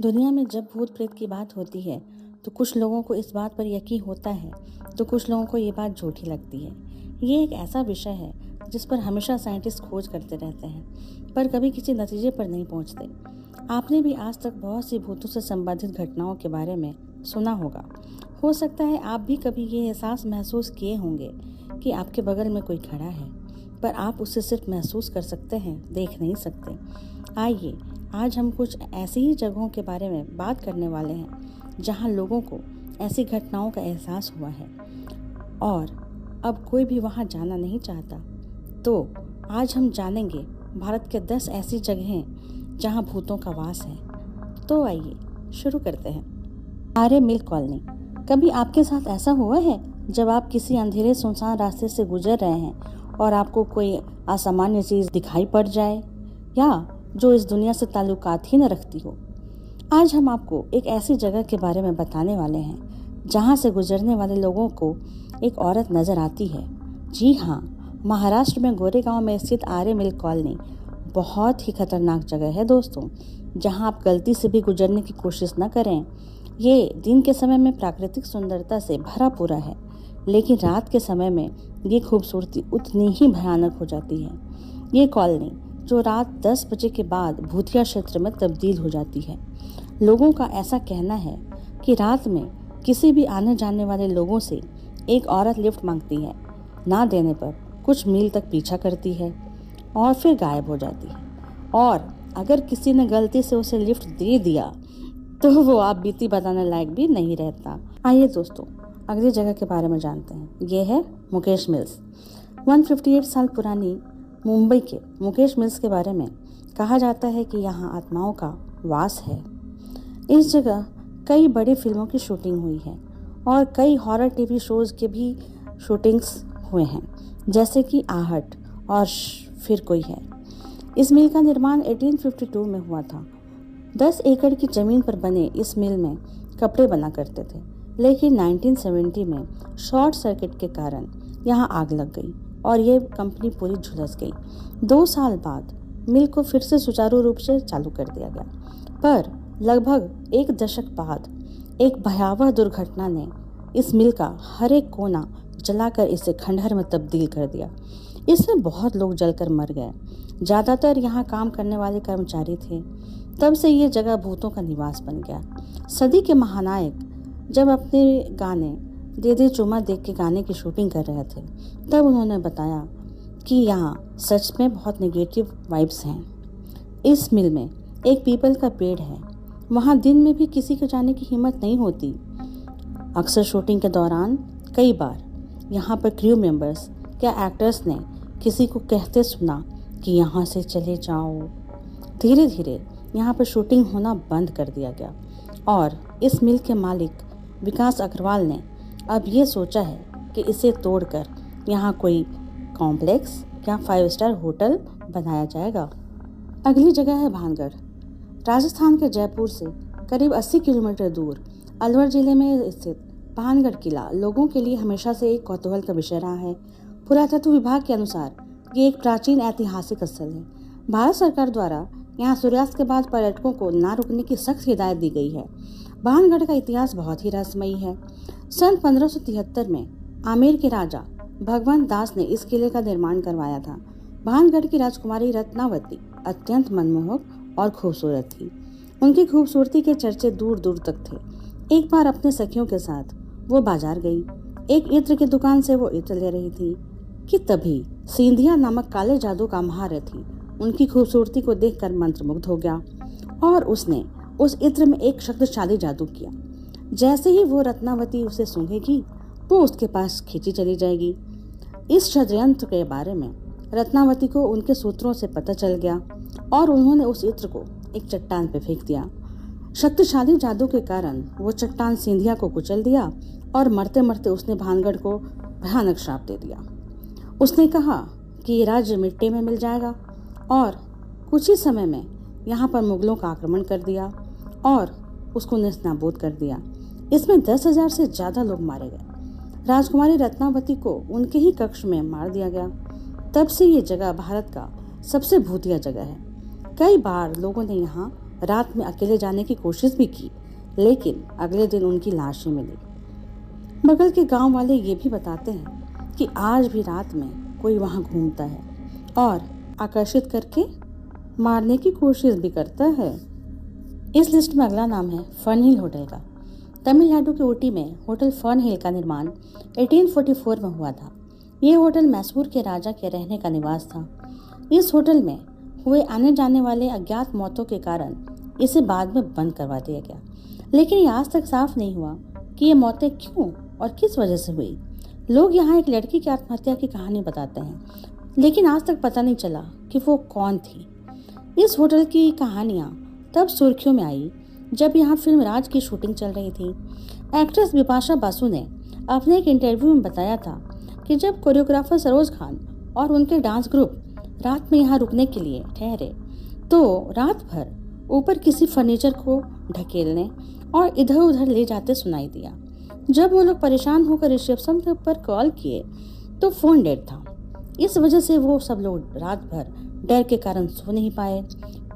दुनिया में जब भूत प्रेत की बात होती है तो कुछ लोगों को इस बात पर यकीन होता है तो कुछ लोगों को ये बात झूठी लगती है। ये एक ऐसा विषय है जिस पर हमेशा साइंटिस्ट खोज करते रहते हैं पर कभी किसी नतीजे पर नहीं पहुंचते। आपने भी आज तक बहुत सी भूतों से संबंधित घटनाओं के बारे में सुना होगा। हो सकता है आप भी कभी ये एहसास महसूस किए होंगे कि आपके बगल में कोई खड़ा है पर आप उसे सिर्फ महसूस कर सकते हैं, देख नहीं सकते। आइए आज हम कुछ ऐसी ही जगहों के बारे में बात करने वाले हैं जहां लोगों को ऐसी घटनाओं का एहसास हुआ है और अब कोई भी वहां जाना नहीं चाहता। तो आज हम जानेंगे भारत के 10 ऐसी जगहें जहां भूतों का वास है। तो आइए शुरू करते हैं। आर्य मिल कॉलोनी। कभी आपके साथ ऐसा हुआ है जब आप किसी अंधेरे सुनसान रास्ते से गुजर रहे हैं और आपको कोई असामान्य चीज दिखाई पड़ जाए या जो इस दुनिया से ताल्लुकात ही न रखती हो। आज हम आपको एक ऐसी जगह के बारे में बताने वाले हैं जहां से गुजरने वाले लोगों को एक औरत नजर आती है। जी हाँ, महाराष्ट्र में गोरेगांव में स्थित आर्य मिल कॉलोनी बहुत ही खतरनाक जगह है दोस्तों, जहां आप गलती से भी गुजरने की कोशिश न करें। ये दिन के समय में प्राकृतिक सुंदरता से भरा पूरा है, लेकिन रात के समय में ये खूबसूरती उतनी ही भयानक हो जाती है। ये कॉलोनी जो रात 10 बजे के बाद भूतिया क्षेत्र में तब्दील हो जाती है। लोगों का ऐसा कहना है कि रात में किसी भी आने जाने वाले लोगों से एक औरत लिफ्ट मांगती है, ना देने पर कुछ मील तक पीछा करती है और फिर गायब हो जाती है। और अगर किसी ने गलती से उसे लिफ्ट दे दिया तो वो आप बीती बताने लायक भी नहीं रहता। आइए दोस्तों अगली जगह के बारे में जानते हैं। ये है मुकेश मिल्स। 158 साल पुरानी मुंबई के मुकेश मिल्स के बारे में कहा जाता है कि यहाँ आत्माओं का वास है। इस जगह कई बड़ी फिल्मों की शूटिंग हुई है और कई हॉरर टीवी शोज के भी शूटिंग्स हुए हैं, जैसे कि आहट और फिर कोई है। इस मिल का निर्माण 1852 में हुआ था। 10 एकड़ की जमीन पर बने इस मिल में कपड़े बना करते थे, लेकिन 1970 में शॉर्ट सर्किट के कारण यहाँ आग लग गई और ये कंपनी पूरी झुलस गई। 2 साल बाद मिल को फिर से सुचारू रूप से चालू कर दिया गया, पर लगभग 1 दशक बाद एक भयावह दुर्घटना ने इस मिल का हर एक कोना जलाकर इसे खंडहर में तब्दील कर दिया। इसमें बहुत लोग जलकर मर गए। ज़्यादातर यहाँ काम करने वाले कर्मचारी थे। तब से ये जगह भूतों का निवास बन गया। सदी के महानायक जब अपने गाने दे दे चुमा देख के गाने की शूटिंग कर रहे थे, तब उन्होंने बताया कि यहाँ सच में बहुत नेगेटिव वाइब्स हैं। इस मिल में एक पीपल का पेड़ है। वहाँ दिन में भी किसी को जाने की हिम्मत नहीं होती। अक्सर शूटिंग के दौरान कई बार यहाँ पर क्रू मेंबर्स या एक्टर्स ने किसी को कहते सुना कि यहाँ से चले जाओ। धीरे धीरे यहाँ पर शूटिंग होना बंद कर दिया गया और इस मिल के मालिक विकास अग्रवाल ने अब ये सोचा है कि इसे तोड़कर यहाँ कोई कॉम्प्लेक्स या 5 स्टार होटल बनाया जाएगा। अगली जगह है भानगढ़। राजस्थान के जयपुर से करीब 80 किलोमीटर दूर अलवर जिले में स्थित भानगढ़ किला लोगों के लिए हमेशा से एक कौतूहल का विषय रहा है। पुरातत्व विभाग के अनुसार ये एक प्राचीन ऐतिहासिक स्थल है। भारत सरकार द्वारा यहाँ सूर्यास्त के बाद पर्यटकों को न रुकने की सख्त हिदायत दी गई है। भानगढ़ का इतिहास बहुत ही रहस्यमयी है। सन 1573 में आमेर के राजा भगवंत दास ने इस किले का निर्माण करवाया था। भानगढ़ की राजकुमारी रत्नावती अत्यंत मनमोहक और खूबसूरत थी। उनकी खूबसूरती के चर्चे दूर दूर तक थे। एक बार अपने सखियों के साथ वो बाजार गई। एक इत्र की दुकान से वो इत्र ले रही थी कि तभी सिंधिया नामक काले जादू का महारथी उनकी खूबसूरती को देखकर मंत्रमुग्ध हो गया और उसने उस इत्र में एक शक्तिशाली जादू किया। जैसे ही वो रत्नावती उसे सूंघेगी वो उसके पास खींची चली जाएगी। इस षड्यंत्र के बारे में रत्नावती को उनके सूत्रों से पता चल गया और उन्होंने उस इत्र को एक चट्टान पे फेंक दिया। शक्तिशाली जादू के कारण वो चट्टान सिंधिया को कुचल दिया और मरते मरते उसने भानगढ़ को भयानक श्राप दे दिया। उसने कहा कि ये राज्य मिट्टी में मिल जाएगा और कुछ ही समय में यहाँ पर मुगलों का आक्रमण कर दिया और उसको नेस्तनाबूद कर दिया। इसमें 10,000 से ज़्यादा लोग मारे गए। राजकुमारी रत्नावती को उनके ही कक्ष में मार दिया गया। तब से ये जगह भारत का सबसे भूतिया जगह है। कई बार लोगों ने यहाँ रात में अकेले जाने की कोशिश भी की, लेकिन अगले दिन उनकी लाश ही मिली। बगल के गांव वाले ये भी बताते हैं कि आज भी रात में कोई वहां घूमता है और आकर्षित करके मारने की कोशिश भी करता है। इस लिस्ट में अगला नाम है फन हिल होटल का। तमिलनाडु के ऊटी में होटल फन हिल का निर्माण 1844 में हुआ था। ये होटल मैसूर के राजा के रहने का निवास था। इस होटल में हुए आने जाने वाले अज्ञात मौतों के कारण इसे बाद में बंद करवा दिया गया, लेकिन ये आज तक साफ नहीं हुआ कि ये मौतें क्यों और किस वजह से हुई। लोग यहाँ एक लड़की की आत्महत्या की कहानी बताते हैं, लेकिन आज तक पता नहीं चला कि वो कौन थी। इस होटल की कहानियाँ तब सुर्खियों में आई जब यहाँ फिल्म राज की शूटिंग चल रही थी। एक्ट्रेस बिपाशा बासु ने अपने एक इंटरव्यू में बताया था कि जब कोरियोग्राफर सरोज खान और उनके डांस ग्रुप रात में यहाँ रुकने के लिए ठहरे तो रात भर ऊपर किसी फर्नीचर को ढकेलने और इधर उधर ले जाते सुनाई दिया। जब वो लोग परेशान होकर रिसेप्शन पर कॉल किए तो फोन डेड था। इस वजह से वो सब लोग रात भर डर के कारण सो नहीं पाए,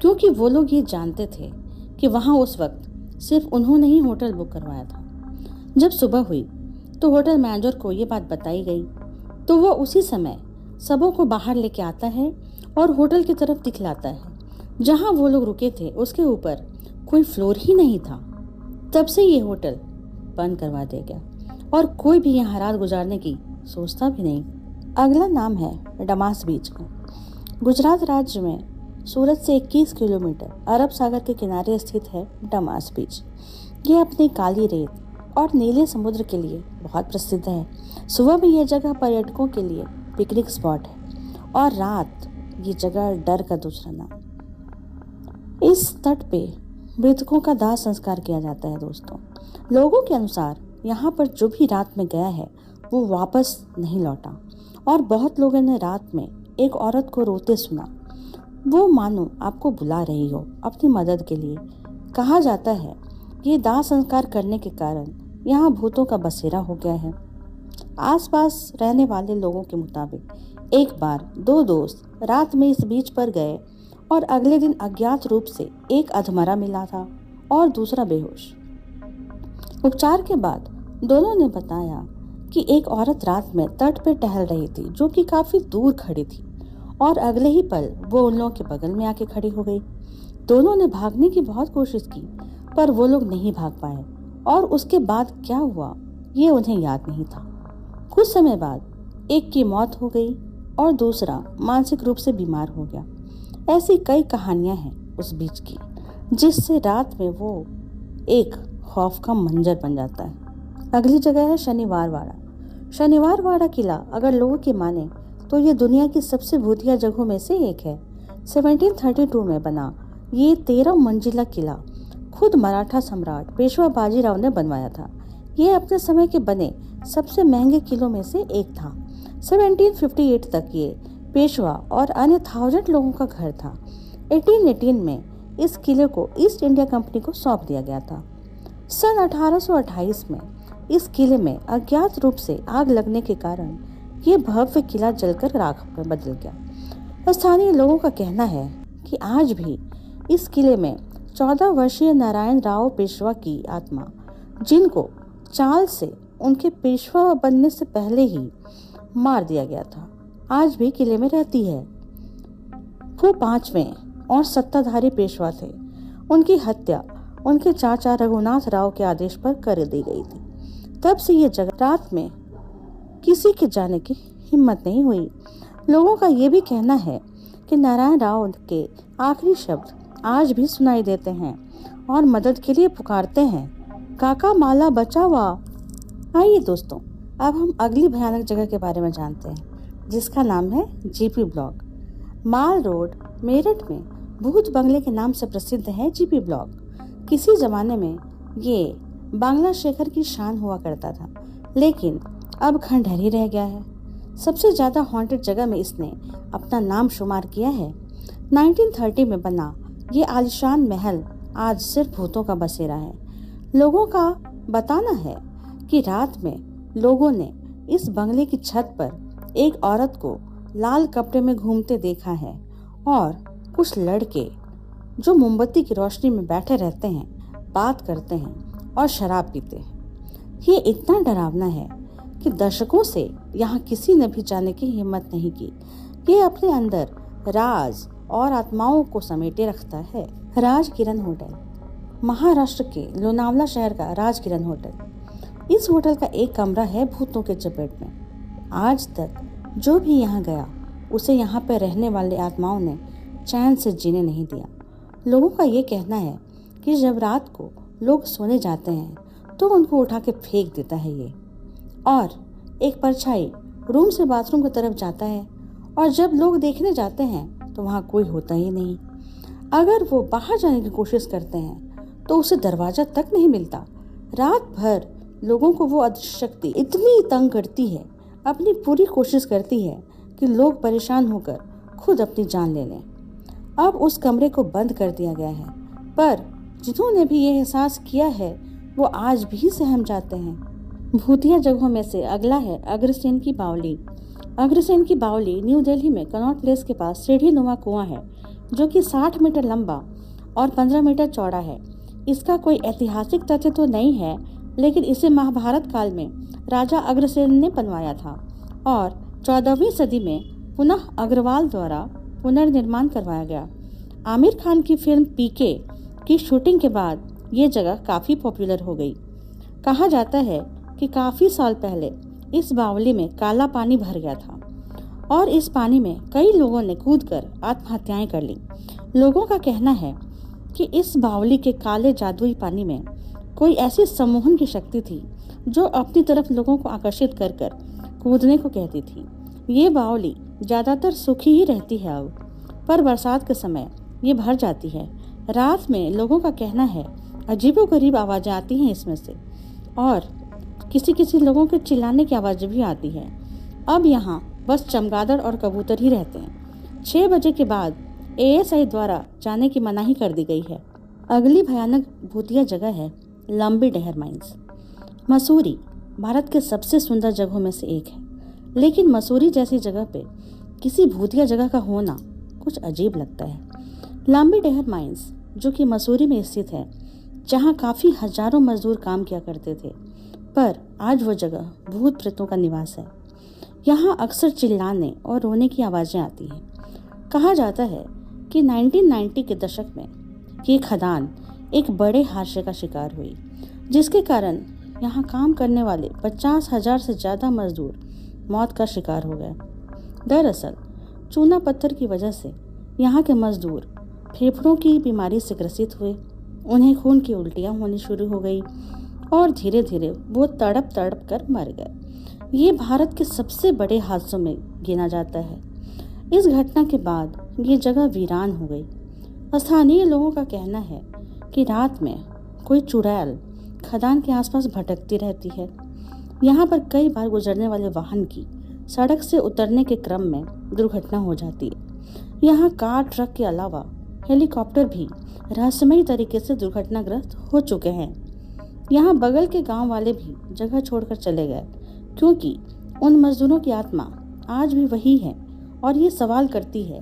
क्योंकि वो लोग ये जानते थे कि वहाँ उस वक्त सिर्फ उन्होंने ही होटल बुक करवाया था। जब सुबह हुई तो होटल मैनेजर को ये बात बताई गई तो वो उसी समय सबों को बाहर लेके आता है और होटल की तरफ दिखलाता है। जहाँ वो लोग रुके थे उसके ऊपर कोई फ्लोर ही नहीं था। तब से ये होटल बंद करवा दिया गया और कोई भी यहाँ रात गुजारने की सोचता भी नहीं। अगला नाम है डमास बीच का। गुजरात राज्य में सूरत से 21 किलोमीटर अरब सागर के किनारे स्थित है डमास बीच। ये अपनी काली रेत और नीले समुद्र के लिए बहुत प्रसिद्ध है। सुबह में यह जगह पर्यटकों के लिए पिकनिक स्पॉट है और रात ये जगह डर का दूसरा नाम। इस तट पे मृतकों का दाह संस्कार किया जाता है। दोस्तों, लोगों के अनुसार यहाँ पर जो भी रात में गया है वो वापस नहीं लौटा और बहुत लोगों ने रात में एक औरत को रोते सुना। वो मानो आपको बुला रही हो अपनी मदद के लिए। कहा जाता है कि दाह संस्कार करने के कारण यहाँ भूतों का बसेरा हो गया है। आसपास रहने वाले लोगों के मुताबिक एक बार दो दोस्त रात में इस बीच पर गए और अगले दिन अज्ञात रूप से एक अधमरा मिला था और दूसरा बेहोश। उपचार के बाद दोनों ने बताया कि एक औरत रात में तट पर टहल रही थी जो कि काफी दूर खड़ी थी और अगले ही पल वो उन लोगों के बगल में आके खड़ी हो गई। दोनों ने भागने की बहुत कोशिश की पर वो लोग नहीं भाग पाए और उसके बाद क्या हुआ ये उन्हें याद नहीं था। कुछ समय बाद एक की मौत हो गई और दूसरा मानसिक रूप से बीमार हो गया। ऐसी कई कहानियां हैं उस बीच की, जिससे रात में वो एक खौफ का मंजर बन जाता है। अगली जगह है शनिवार वाड़ा। शनिवार वाड़ा किला अगर लोगों की माने तो ये दुनिया की सबसे भूतिया जगहों में से एक है। 1732 में बना ये 13 मंजिला किला खुद मराठा सम्राट पेशवा बाजीराव ने बनवाया था। ये अपने समय के बने सबसे महंगे किलों में से एक था। 1758 तक ये पेशवा और अन्य 1000 लोगों का घर था। 1818 में इस किले को ईस्ट इंडिया कंपनी को सौंप दिया गया था। सन 1828 में इस किले में अज्ञात रूप से आग लगने के कारण ये भव्य किला जलकर राख में बदल गया। स्थानीय लोगों का कहना है कि आज भी इस किले में 14 वर्षीय नारायण राव पेशवा की आत्मा, जिनको चाल से उनके पेशवा बनने से पहले ही मार दिया गया था, आज भी किले में रहती है। वो 5वें और सत्ताधारी पेशवा थे। उनकी हत्या उनके चाचा रघुनाथ राव के आदेश पर कर दी गई थी। तब से ये जगह रात में किसी के जाने की हिम्मत नहीं हुई। लोगों का ये भी कहना है कि नारायण राव के आखिरी शब्द आज भी सुनाई देते हैं और मदद के लिए पुकारते हैं, काका माला बचावा। आइए दोस्तों, अब हम अगली भयानक जगह के बारे में जानते हैं, जिसका नाम है जीपी ब्लॉक। माल रोड मेरठ में भूत बंगले के नाम से प्रसिद्ध है जीपी ब्लॉक। किसी जमाने में ये बांग्ला शेखर की शान हुआ करता था, लेकिन अब खंडहर ही रह गया है। सबसे ज्यादा हॉन्टेड जगह में इसने अपना नाम शुमार किया है। 1930 में बना ये आलिशान महल आज सिर्फ भूतों का बसेरा है। लोगों का बताना है कि रात में लोगों ने इस बंगले की छत पर एक औरत को लाल कपड़े में घूमते देखा है और कुछ लड़के जो मोमबत्ती की रोशनी में बैठे रहते हैं, बात करते हैं और शराब पीते हैं। ये इतना डरावना है कि दशकों से यहाँ किसी ने भी जाने की हिम्मत नहीं की। ये अपने अंदर राज और आत्माओं को समेटे रखता है। राजकिरण होटल, महाराष्ट्र के लोनावला शहर का राजकिरण होटल। इस होटल का एक कमरा है भूतों के चपेट में। आज तक जो भी यहाँ गया उसे यहाँ पर रहने वाले आत्माओं ने चैन से जीने नहीं दिया। लोगों का ये कहना है कि जब रात को लोग सोने जाते हैं तो उनको उठा के फेंक देता है ये, और एक परछाई रूम से बाथरूम की तरफ जाता है, और जब लोग देखने जाते हैं तो वहाँ कोई होता ही नहीं। अगर वो बाहर जाने की कोशिश करते हैं तो उसे दरवाजा तक नहीं मिलता। रात भर लोगों को वो अदृश्य शक्ति इतनी तंग करती है, अपनी पूरी कोशिश करती है कि लोग परेशान होकर खुद अपनी जान ले लें। अब उस कमरे को बंद कर दिया गया है, पर जिन्होंने भी ये एहसास किया है वो आज भी सहम जाते हैं। भूतिया जगहों में से अगला है अग्रसेन की बावली। अग्रसेन की बावली न्यू दिल्ली में कनॉट प्लेस के पास सीढ़ी नुमा कुआं है, जो कि 60 मीटर लंबा और 15 मीटर चौड़ा है। इसका कोई ऐतिहासिक तथ्य तो नहीं है, लेकिन इसे महाभारत काल में राजा अग्रसेन ने बनवाया था और 14वीं सदी में पुनः अग्रवाल द्वारा पुनर्निर्माण करवाया गया। आमिर खान की फिल्म पीके की शूटिंग के बाद ये जगह काफ़ी पॉपुलर हो गई। कहा जाता है कि काफ़ी साल पहले इस बावली में काला पानी भर गया था और इस पानी में कई लोगों ने कूदकर आत्महत्याएं कर ली। लोगों का कहना है कि इस बावली के काले जादुई पानी में कोई ऐसी सम्मोहन की शक्ति थी जो अपनी तरफ लोगों को आकर्षित कर कर कूदने को कहती थी। ये बावली ज़्यादातर सूखी ही रहती है अब, पर बरसात के समय ये भर जाती है। रात में लोगों का कहना है अजीबोगरीब आवाज़ें आती हैं इसमें से, और किसी किसी लोगों के चिल्लाने की आवाज़ भी आती है। अब यहाँ बस चमगादड़ और कबूतर ही रहते हैं। 6 बजे के बाद ASI द्वारा जाने की मनाही कर दी गई है। अगली भयानक भूतिया जगह है लंबी डहर माइंस। मसूरी भारत के सबसे सुंदर जगहों में से एक है, लेकिन मसूरी जैसी जगह पे किसी भूतिया जगह का होना कुछ अजीब लगता है। लंबी डहर माइंस, जो कि मसूरी में स्थित है, जहाँ काफ़ी हजारों मजदूर काम किया करते थे, पर आज वो जगह भूत प्रेतों का निवास है। यहाँ अक्सर चिल्लाने और रोने की आवाज़ें आती हैं। कहा जाता है कि 1990 के दशक में ये खदान एक बड़े हादसे का शिकार हुई, जिसके कारण यहाँ काम करने वाले 50,000 से ज़्यादा मजदूर मौत का शिकार हो गए। दरअसल चूना पत्थर की वजह से यहाँ के मजदूर फेफड़ों की बीमारी से ग्रसित हुए, उन्हें खून की उल्टियाँ होनी शुरू हो गई और धीरे धीरे वो तड़प तड़प कर मर गए। ये भारत के सबसे बड़े हादसों में गिना जाता है। इस घटना के बाद ये जगह वीरान हो गई। स्थानीय लोगों का कहना है कि रात में कोई चुड़ैल खदान के आसपास भटकती रहती है। यहाँ पर कई बार गुजरने वाले वाहन की सड़क से उतरने के क्रम में दुर्घटना हो जाती है। यहाँ कार, ट्रक के अलावा हेलीकॉप्टर भी रहस्यमयी तरीके से दुर्घटनाग्रस्त हो चुके हैं। यहाँ बगल के गांव वाले भी जगह छोड़कर चले गए, क्योंकि उन मजदूरों की आत्मा आज भी वही है और ये सवाल करती है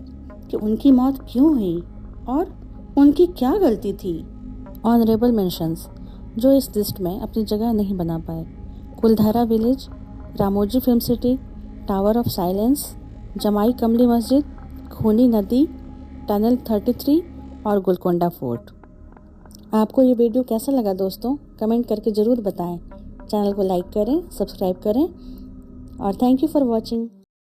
कि उनकी मौत क्यों हुई और उनकी क्या गलती थी। ऑनरेबल मेंशंस जो इस लिस्ट में अपनी जगह नहीं बना पाए: Kuldhara village, Ramoji film city, tower of silence, Jamali Kamali मस्जिद, खूनी नदी, टनल 33 और गोलकोंडा फोर्ट। आपको ये वीडियो कैसा लगा दोस्तों? कमेंट करके ज़रूर बताएं। चैनल को लाइक करें, सब्सक्राइब करें और थैंक यू फॉर वॉचिंग।